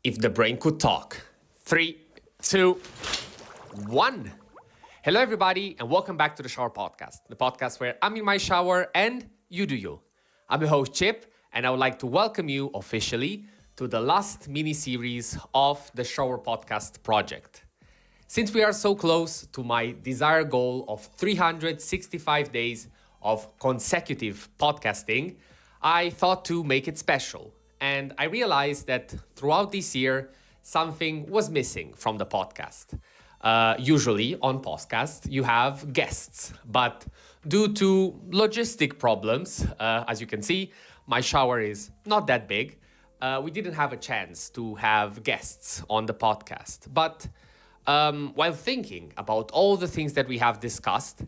If the brain could talk. 3, 2, 1. Hello, everybody, and welcome back to the Shower Podcast, the podcast where I'm in my shower and you do you. I'm your host, Chip, and I would like to welcome you officially to the last mini-series of the Shower Podcast project. Since we are so close to my desired goal of 365 days of consecutive podcasting, I thought to make it special. And I realized that throughout this year, something was missing from the podcast. Usually on podcasts, you have guests, but due to logistic problems, as you can see, my shower is not that big. We didn't have a chance to have guests on the podcast. But while thinking about all the things that we have discussed,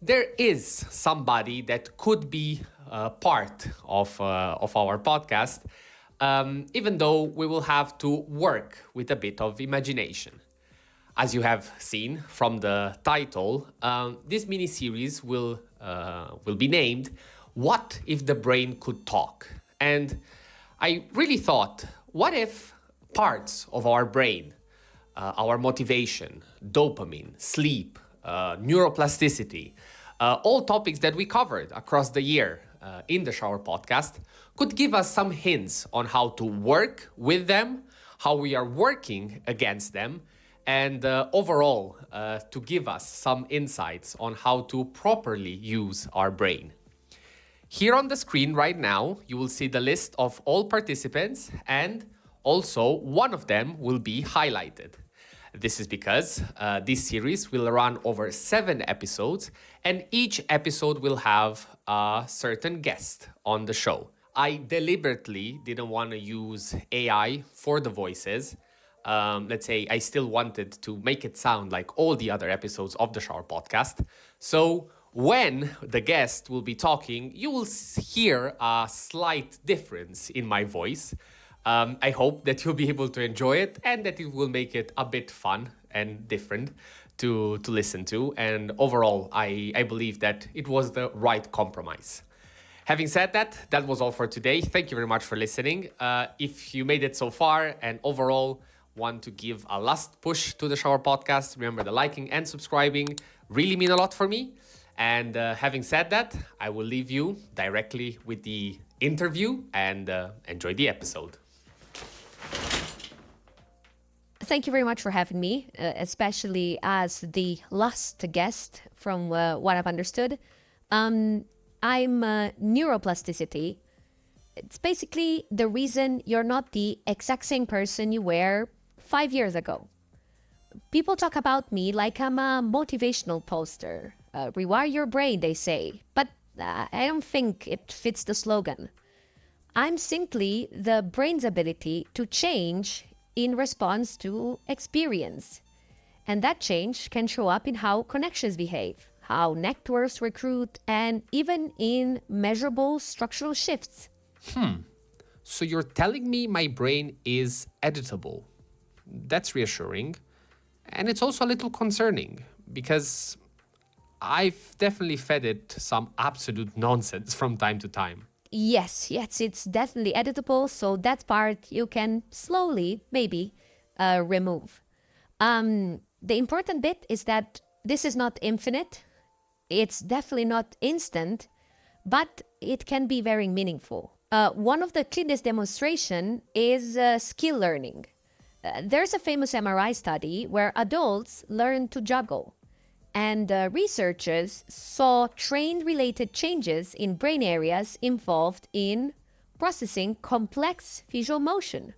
there is somebody that could be part of our podcast, even though we will have to work with a bit of imagination. As you have seen from the title, this mini-series will be named "What If the Brain Could Talk?" And I really thought, what if parts of our brain, our motivation, dopamine, sleep, neuroplasticity, all topics that we covered across the year in the Shower Podcast, could give us some hints on how to work with them, how we are working against them, and overall to give us some insights on how to properly use our brain. Here on the screen right now, you will see the list of all participants, and also one of them will be highlighted. This is because this series will run over 7 episodes, and each episode will have a certain guest on the show. I deliberately didn't want to use AI for the voices. Let's say I still wanted to make it sound like all the other episodes of the Shower Podcast. So when the guest will be talking, you will hear a slight difference in my voice. I hope that you'll be able to enjoy it and that it will make it a bit fun and different to listen to. And overall, I believe that it was the right compromise. Having said that, that was all for today. Thank you very much for listening. If you made it so far and overall want to give a last push to the Shower Podcast, remember the liking and subscribing really mean a lot for me. And having said that, I will leave you directly with the interview and enjoy the episode. Thank you very much for having me, especially as the last guest from what I've understood. I'm neuroplasticity. It's basically the reason you're not the exact same person you were 5 years ago. People talk about me like I'm a motivational poster. Rewire your brain, they say. But I don't think it fits the slogan. I'm simply the brain's ability to change in response to experience. And that change can show up in how connections behave, how networks recruit, and even in measurable structural shifts. So you're telling me my brain is editable. That's reassuring. And it's also a little concerning because I've definitely fed it some absolute nonsense from time to time. Yes, it's definitely editable, so that part you can slowly, maybe, remove. The important bit is that this is not infinite, it's definitely not instant, but it can be very meaningful. One of the cleanest demonstration is skill learning. There's a famous MRI study where adults learn to juggle. And researchers saw train-related changes in brain areas involved in processing complex visual motion.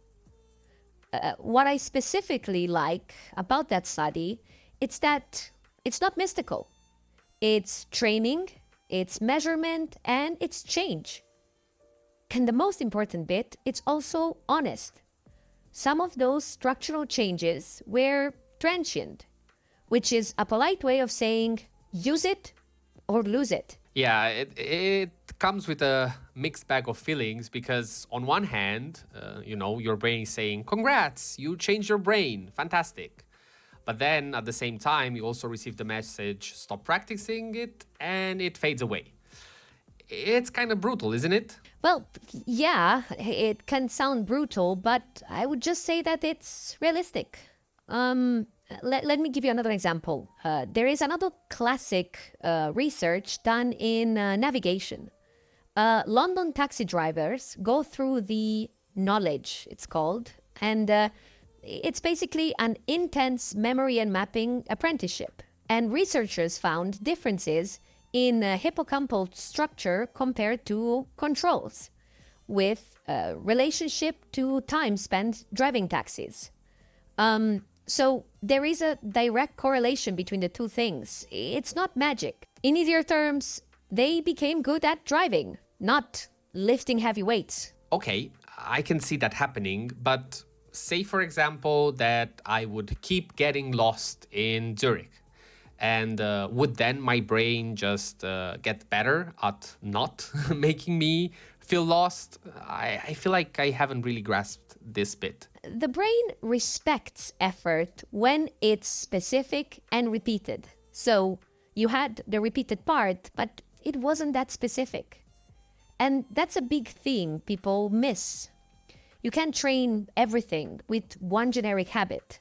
What I specifically like about that study is that it's not mystical. It's training, it's measurement, and it's change. And the most important bit, it's also honest. Some of those structural changes were transient, which is a polite way of saying use it or lose it. Yeah, it comes with a mixed bag of feelings because on one hand, your brain is saying, congrats, you changed your brain, fantastic. But then at the same time, you also receive the message, stop practicing it, and it fades away. It's kind of brutal, isn't it? Well, yeah, it can sound brutal, but I would just say that it's realistic. Let me give you another example. There is another classic research done in navigation. London taxi drivers go through the knowledge, it's called, and it's basically an intense memory and mapping apprenticeship. And researchers found differences in hippocampal structure compared to controls, with relationship to time spent driving taxis. So there is a direct correlation between the two things. It's not magic. In easier terms, they became good at driving, not lifting heavy weights. Okay, I can see that happening, but say, for example, that I would keep getting lost in Zurich. And would then my brain just get better at not making me feel lost? I feel like I haven't really grasped this bit. The brain respects effort when it's specific and repeated. So you had the repeated part, but it wasn't that specific. And that's a big thing people miss. You can't train everything with one generic habit.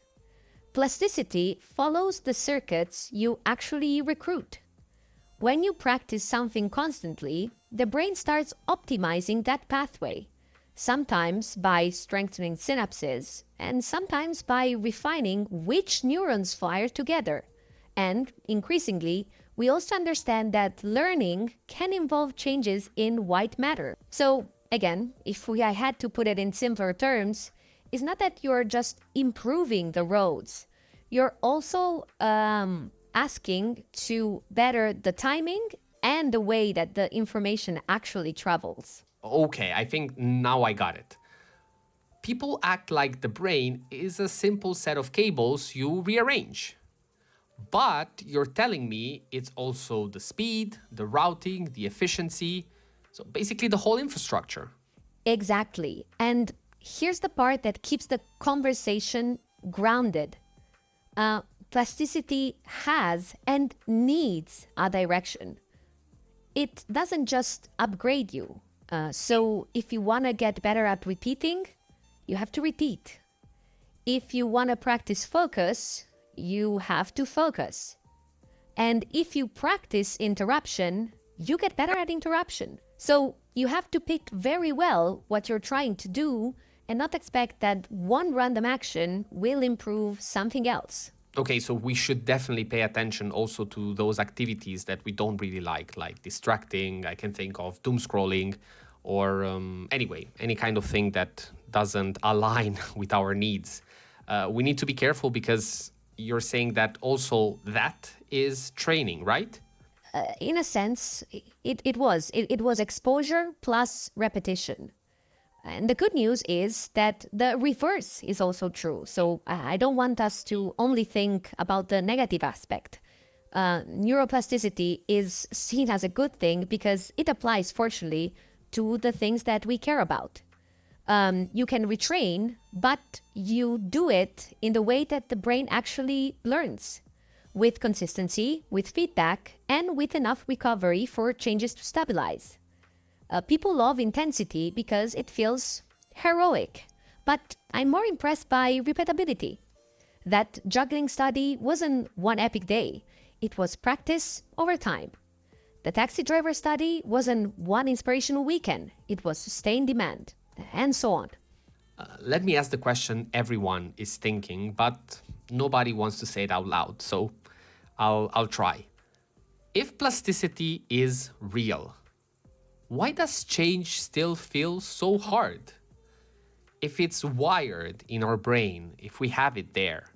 Plasticity follows the circuits you actually recruit. When you practice something constantly, the brain starts optimizing that pathway, sometimes by strengthening synapses, and sometimes by refining which neurons fire together. And increasingly, we also understand that learning can involve changes in white matter. So, again, if I had to put it in simpler terms, it's not that you're just improving the roads. You're also asking to better the timing and the way that the information actually travels. Okay, I think now I got it. People act like the brain is a simple set of cables you rearrange. But you're telling me it's also the speed, the routing, the efficiency, so basically the whole infrastructure. Exactly. And here's the part that keeps the conversation grounded. Plasticity has and needs a direction. It doesn't just upgrade you. So if you want to get better at repeating, you have to repeat. If you want to practice focus, you have to focus. And if you practice interruption, you get better at interruption. So you have to pick very well what you're trying to do and not expect that one random action will improve something else. Okay, so we should definitely pay attention also to those activities that we don't really like distracting. I can think of doom scrolling or anyway, any kind of thing that doesn't align with our needs. We need to be careful because you're saying that also that is training, right? In a sense, it was. It was exposure plus repetition. And the good news is that the reverse is also true. So I don't want us to only think about the negative aspect. Neuroplasticity is seen as a good thing because it applies, fortunately, to the things that we care about. You can retrain, but you do it in the way that the brain actually learns, with consistency, with feedback, and with enough recovery for changes to stabilize. People love intensity because it feels heroic, but I'm more impressed by repeatability. That juggling study wasn't one epic day, it was practice over time. The taxi driver study wasn't one inspirational weekend, it was sustained demand, and so on. Let me ask the question everyone is thinking, but nobody wants to say it out loud, so I'll try. If plasticity is real, why does change still feel so hard? If it's wired in our brain, if we have it there,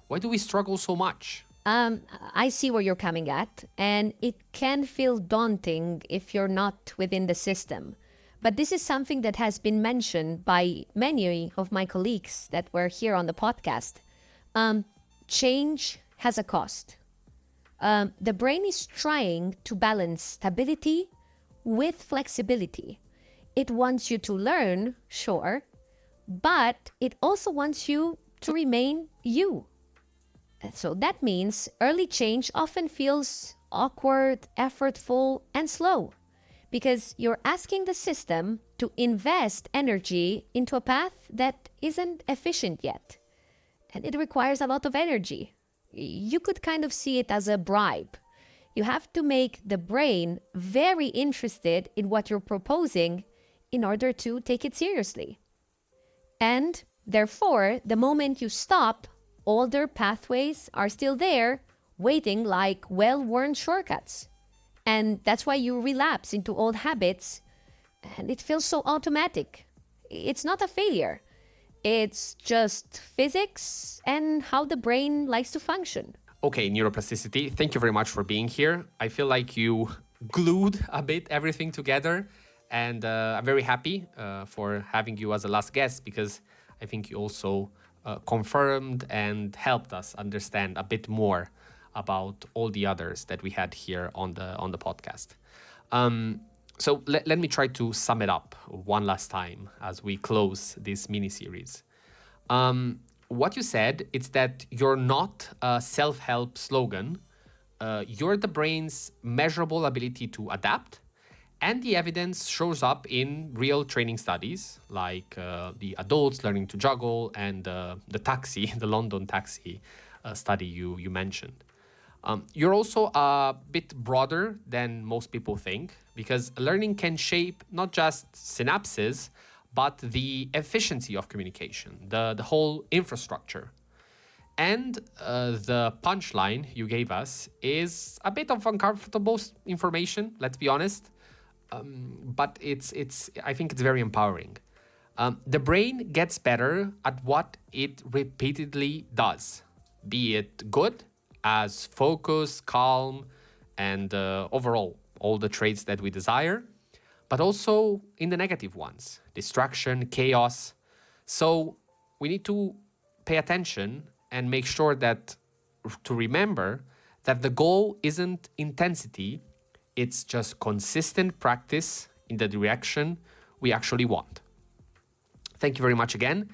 why do we struggle so much? I see where you're coming at, and it can feel daunting if you're not within the system. But this is something that has been mentioned by many of my colleagues that were here on the podcast. Change has a cost. The brain is trying to balance stability with flexibility. It wants you to learn, sure, but it also wants you to remain you. So that means early change often feels awkward, effortful, and slow because you're asking the system to invest energy into a path that isn't efficient yet. And it requires a lot of energy. You could kind of see it as a bribe. You have to make the brain very interested in what you're proposing in order to take it seriously. And therefore, the moment you stop, older pathways are still there, waiting like well-worn shortcuts. And that's why you relapse into old habits, and it feels so automatic. It's not a failure. It's just physics and how the brain likes to function. Okay, Neuroplasticity, thank you very much for being here. I feel like you glued a bit everything together, and I'm very happy for having you as a last guest, because I think you also confirmed and helped us understand a bit more about all the others that we had here on the podcast. So let me try to sum it up one last time as we close this mini-series. What you said is that you're not a self-help slogan. You're the brain's measurable ability to adapt, and the evidence shows up in real training studies, like the adults learning to juggle and the taxi, the London taxi study you mentioned. You're also a bit broader than most people think, because learning can shape not just synapses, but the efficiency of communication, the whole infrastructure. And the punchline you gave us is a bit of uncomfortable information, let's be honest, but I think it's very empowering. The brain gets better at what it repeatedly does, be it good, as focus, calm, and overall all the traits that we desire, but also in the negative ones, distraction, chaos. So we need to pay attention and make sure to remember that the goal isn't intensity, it's just consistent practice in the direction we actually want. Thank you very much again.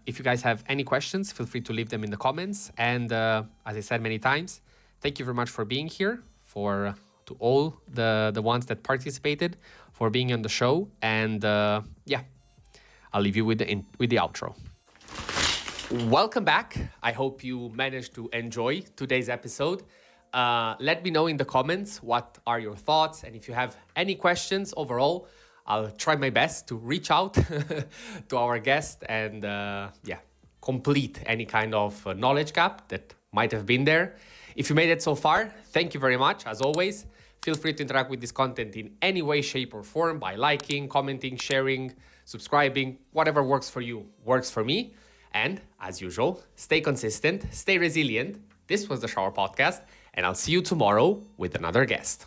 If you guys have any questions, feel free to leave them in the comments. And as I said many times, thank you very much for being here, to all the ones that participated, for being on the show. And yeah, I'll leave you with the outro. Welcome back. I hope you managed to enjoy today's episode. Let me know in the comments what are your thoughts, and if you have any questions overall, I'll try my best to reach out to our guest and complete any kind of knowledge gap that might have been there. If you made it so far, thank you very much. As always, feel free to interact with this content in any way, shape, or form by liking, commenting, sharing, subscribing. Whatever works for you works for me. And as usual, stay consistent, stay resilient. This was the Shower Podcast, and I'll see you tomorrow with another guest.